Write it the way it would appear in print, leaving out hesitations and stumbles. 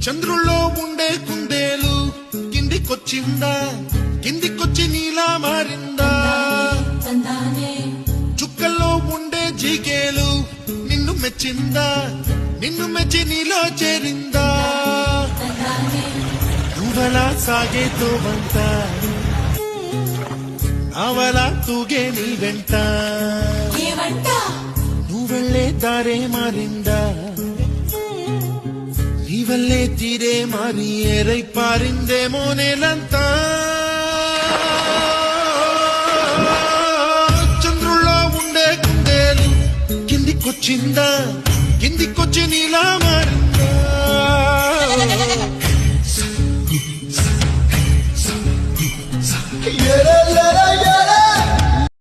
చంద్రుల్లో ఉండే కుందేలు కిందికొచ్చిందా, కిందికొచ్చి నీలా మారిందా? చుక్కల్లో ఉండే జిగేలు నిన్ను మెచ్చిందా, నిన్ను మెచ్చి నీలో చేరిందా? నువ్వలా సాగే తోవంత, నావలా తూగే నీ వెంట, నువ్వెళ్ళే దారే మారిందా? నీవల్లే తీరే మారి ఏరై పారిందేమో నేలంతా. చంద్రుల్లో ఉండే కుందేలు కిందికొచ్చిందా, కిందికొచ్చి నీలా మారిందా?